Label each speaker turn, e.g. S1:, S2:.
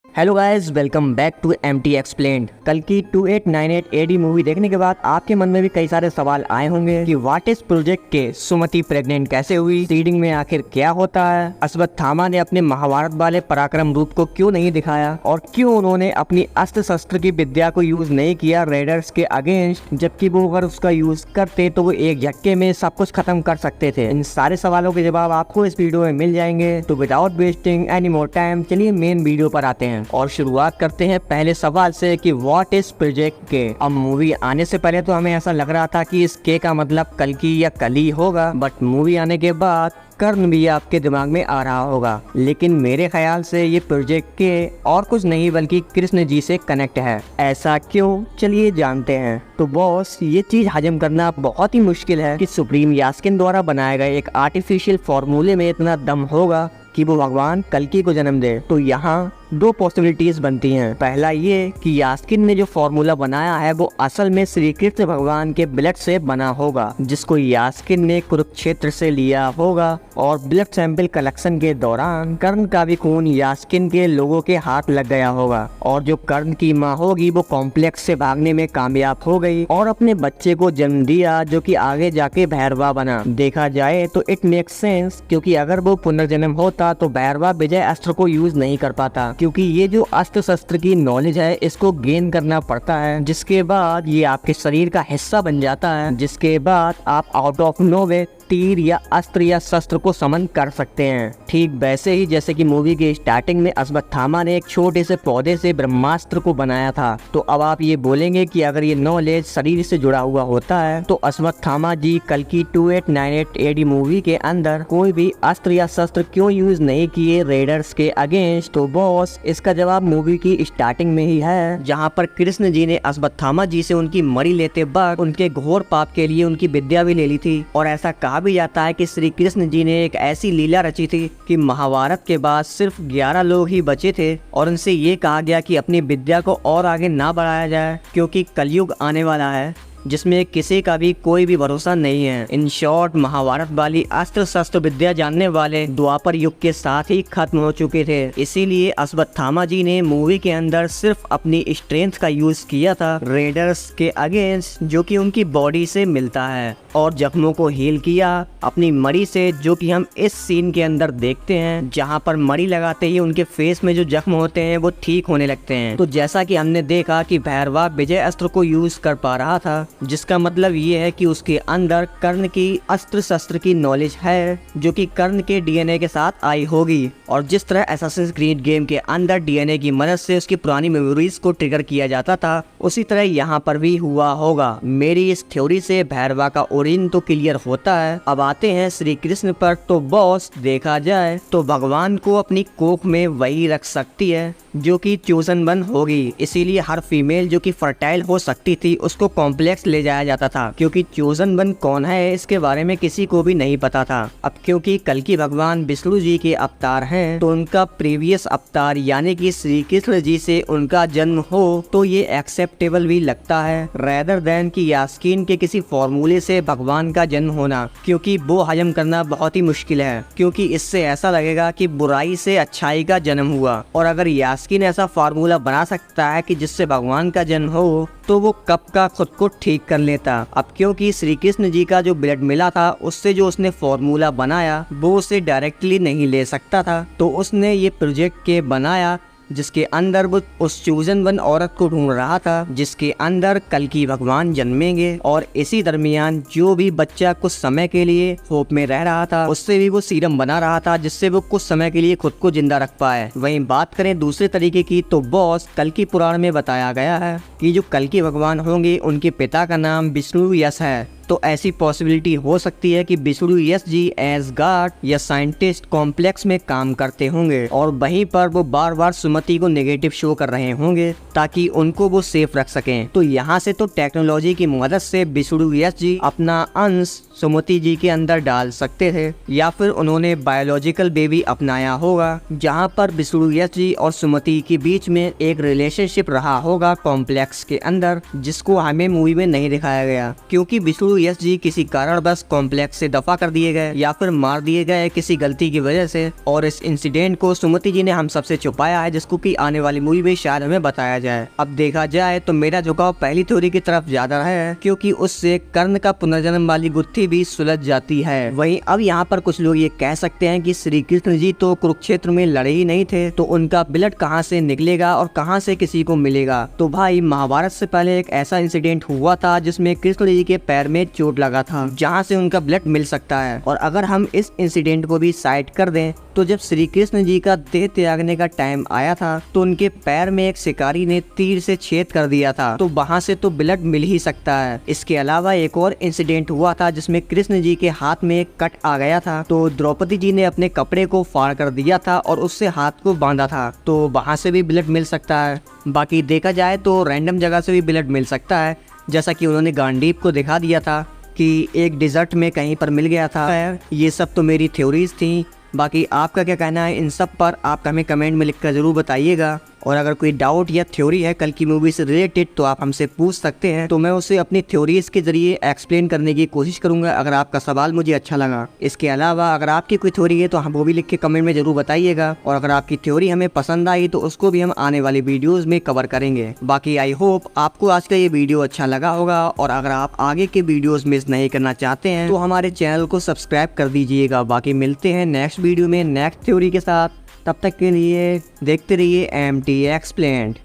S1: Hello guys, welcome back to MT Explained. कल की 2898 AD movie देखने के बाद आपके मन में भी कई सारे सवाल आए होंगे कि व्हाट इज प्रोजेक्ट के, सुमति प्रेग्नेंट कैसे हुई, सीडिंग में आखिर क्या होता है, अश्वत्थामा ने अपने महाभारत वाले पराक्रम रूप को क्यों नहीं दिखाया और क्यों उन्होंने अपनी अस्त्र शस्त्र की विद्या को यूज नहीं किया रेडर्स के अगेंस्ट, जबकि वो अगर उसका यूज करते तो वो एक झटके में सब कुछ खत्म कर सकते थे। इन सारे सवालों के जवाब आपको इस वीडियो में मिल जाएंगे। तो without wasting any more time चलिए मेन वीडियो पर आते हैं और शुरुआत करते हैं पहले सवाल से कि व्हाट इज प्रोजेक्ट के। अब मूवी आने से पहले तो हमें ऐसा लग रहा था कि इस के का मतलब कल की या कली होगा, बट मूवी आने के बाद कर्ण भी आपके दिमाग में आ रहा होगा। लेकिन मेरे ख्याल से ये प्रोजेक्ट के और कुछ नहीं बल्कि कृष्ण जी से कनेक्ट है। ऐसा क्यों, चलिए जानते हैं। तो बॉस, ये चीज हजम करना बहुत ही मुश्किल है कि सुप्रीम यास्किन द्वारा बनाए गए एक आर्टिफिशियल फॉर्मूले में इतना दम होगा कि वो भगवान कल्कि को जन्म दे। तो यहाँ दो पॉसिबिलिटीज बनती हैं। पहला ये कि यास्किन ने जो फॉर्मूला बनाया है वो असल में श्री कृष्ण भगवान के ब्लड से बना होगा, जिसको यास्किन ने कुरुक्षेत्र से लिया होगा और ब्लड सैंपल कलेक्शन के दौरान कर्ण का भी खून यास्किन के लोगों के हाथ लग गया होगा और जो कर्ण की माँ होगी वो कॉम्प्लेक्स से भागने में कामयाब हो गई और अपने बच्चे को जन्म दिया, जो कि आगे जाके भैरवा बना। देखा जाए तो इट मेक्स सेंस, क्योंकि अगर वो पुनर्जन्म होता तो भैरवा विजय अस्त्र को यूज नहीं कर पाता, क्योंकि ये जो अस्त्र शस्त्र की नॉलेज है इसको गेन करना पड़ता है, जिसके बाद ये आपके शरीर का हिस्सा बन जाता है, जिसके बाद आप आउट ऑफ नोवे तीर या अस्त्र या शस्त्र को समन कर सकते हैं। ठीक वैसे ही जैसे कि मूवी के स्टार्टिंग में अश्वत्थामा ने एक छोटे से पौधे से ब्रह्मास्त्र को बनाया था। तो अब आप ये बोलेंगे कि अगर ये नॉलेज शरीर से जुड़ा हुआ होता है तो अश्वत्थामा जी कल की 2898 एडी मूवी के अंदर कोई भी अस्त्र या शस्त्र क्यों यूज नहीं किए रेडर्स के अगेंस्ट? तो बॉस, इसका जवाब मूवी की स्टार्टिंग में ही है, जहाँ पर कृष्ण जी ने अश्वत्थामा जी से उनकी मणि लेते वक्त उनके घोर पाप के लिए उनकी विद्या भी ले ली थी। और ऐसा कहा भी जाता है कि श्री कृष्ण जी ने एक ऐसी लीला रची थी कि महाभारत के बाद सिर्फ 11 लोग ही बचे थे और उनसे ये कहा गया कि अपनी विद्या को और आगे ना बढ़ाया जाए, क्योंकि कलयुग आने वाला है जिसमें किसी का भी कोई भी भरोसा नहीं है। इन शॉर्ट, महाभारत वाली अस्त्र शस्त्र विद्या जानने वाले द्वापर युग के साथ ही खत्म हो चुके थे। इसीलिए अश्वत्थामा जी ने मूवी के अंदर सिर्फ अपनी स्ट्रेंथ का यूज किया था रेडर्स के अगेंस्ट, जो कि उनकी बॉडी से मिलता है, और जख्मों को हील किया अपनी मणि से, जो कि हम इस सीन के अंदर देखते हैं, जहां पर मणि लगाते ही उनके फेस में जो जख्म होते हैं वो ठीक होने लगते हैं। तो जैसा कि हमने देखा कि भैरवा विजय अस्त्र को यूज कर पा रहा था, जिसका मतलब ये है कि उसके अंदर कर्ण की अस्त्र शस्त्र की नॉलेज है, जो कि कर्ण के डीएनए के साथ आई होगी। और जिस तरह असैसिन्स क्रीड गेम के अंदर डीएनए की मदद से उसकी पुरानी मेमोरीज को ट्रिगर किया जाता था, उसी तरह यहाँ पर भी हुआ होगा। मेरी इस थ्योरी से भैरवा का ओरिजिन तो क्लियर होता है। अब आते हैं श्री कृष्ण पर। तो बॉस, देखा जाए तो भगवान को अपनी कोख में वही रख सकती है जो कि चोजन वन होगी। इसीलिए हर फीमेल जो कि फर्टाइल हो सकती थी उसको कॉम्प्लेक्स ले जाया जाता था, क्योंकि चोजन वन कौन है इसके बारे में किसी को भी नहीं पता था। अब क्योंकि कल की भगवान विष्णु जी के अवतार हैं, तो उनका प्रीवियस अवतार यानी कि श्री कृष्ण जी से उनका जन्म हो तो ये एक्सेप्टेबल भी लगता है, रेदर देन कि यास्किन के किसी फॉर्मूले से भगवान का जन्म होना, क्योंकि वो हजम करना बहुत ही मुश्किल है, क्योंकि इससे ऐसा लगेगा कि बुराई से अच्छाई का जन्म हुआ। और अगर यास्किन ऐसा फार्मूला बना सकता है कि जिससे भगवान का जन्म हो, तो वो कब का खुद को ठीक कर लेता। अब क्योंकि श्री कृष्ण जी का जो ब्लड मिला था उससे जो उसने फॉर्मूला बनाया वो उसे डायरेक्टली नहीं ले सकता था, तो उसने ये प्रोजेक्ट के बनाया, जिसके अंदर वो उस चूजन वन औरत को ढूंढ रहा था जिसके अंदर कल की भगवान जन्मेंगे। और इसी दरमियान जो भी बच्चा कुछ समय के लिए होप में रह रहा था उससे भी वो सीरम बना रहा था, जिससे वो कुछ समय के लिए खुद को जिंदा रख पाए। वहीं बात करें दूसरे तरीके की, तो बॉस, कल की पुराण में बताया गया है कि जो कल की भगवान होंगे उनके पिता का नाम विष्णु यश है। तो ऐसी पॉसिबिलिटी हो सकती है कि विष्णु यश जी एज गार्ड या साइंटिस्ट कॉम्प्लेक्स में काम करते होंगे और वहीं पर वो बार बार सुमति को नेगेटिव शो कर रहे होंगे ताकि उनको वो सेफ रख सकें। तो यहाँ से तो टेक्नोलॉजी की मदद से विष्णु यश जी अपना अंश सुमति जी के अंदर डाल सकते थे, या फिर उन्होंने बायोलॉजिकल बेबी अपनाया होगा जहाँ पर विष्णु यश जी और सुमति के बीच में एक रिलेशनशिप रहा होगा कॉम्प्लेक्स के अंदर, जिसको हमें मूवी में नहीं दिखाया गया, क्योंकि विष्णु WSG किसी कारणवश कॉम्प्लेक्स से दफा कर दिए गए या फिर मार दिए गए किसी गलती की वजह से, और इस इंसिडेंट को सुमति जी ने हम सबसे छुपाया है, जिसको कि आने वाली मूवी में शायद हमें बताया जाए। अब देखा जाए तो मेरा झुकाव पहली थ्योरी की तरफ ज्यादा है, क्योंकि उससे कर्ण का पुनर्जन्म वाली गुत्थी भी सुलझ जाती है। वहीं अब यहाँ पर कुछ लोग ये कह सकते हैं कि श्री कृष्ण जी तो कुरुक्षेत्र में लड़े ही नहीं थे, तो उनका ब्लड कहाँ से निकलेगा और कहाँ से किसी को मिलेगा। तो भाई महाभारत से पहले एक ऐसा इंसिडेंट हुआ था जिसमें कृष्ण जी के पैर में चोट लगा था, जहाँ से उनका ब्लड मिल सकता है। और अगर हम इस इंसिडेंट को भी साइड कर दें तो जब श्री कृष्ण जी का देह त्यागने का टाइम आया था तो उनके पैर में एक शिकारी ने तीर से छेद कर दिया था, तो वहाँ से तो ब्लड मिल ही सकता है। इसके अलावा एक और इंसिडेंट हुआ था जिसमें कृष्ण जी के हाथ में एक कट आ गया था, तो द्रौपदी जी ने अपने कपड़े को फाड़ कर दिया था और उससे हाथ को बांधा था, तो वहाँ से भी ब्लड मिल सकता है। बाकी देखा जाए तो रैंडम जगह से भी ब्लड मिल सकता है, जैसा कि उन्होंने गांडीव को दिखा दिया था कि एक डिजर्ट में कहीं पर मिल गया था। ये सब तो मेरी थ्योरीज थी। बाकी आपका क्या कहना है इन सब पर, आप हमें कमेंट में लिखकर ज़रूर बताइएगा। और अगर कोई डाउट या थ्योरी है कल की मूवी से रिलेटेड तो आप हमसे पूछ सकते हैं, तो मैं उसे अपनी थ्योरीज के जरिए एक्सप्लेन करने की कोशिश करूंगा अगर आपका सवाल मुझे अच्छा लगा। इसके अलावा अगर आपकी कोई थ्योरी है तो हम वो भी लिख के कमेंट में जरूर बताइएगा, और अगर आपकी थ्योरी हमें पसंद आई तो उसको भी हम आने वाली वीडियोज में कवर करेंगे। बाकी आई होप आपको आज का ये वीडियो अच्छा लगा होगा, और अगर आप आगे के वीडियोज मिस नहीं करना चाहते हैं तो हमारे चैनल को सब्सक्राइब कर दीजिएगा। बाकी मिलते हैं नेक्स्ट वीडियो में नेक्स्ट थ्योरी के साथ, तब तक के लिए देखते रहिए MT Explained।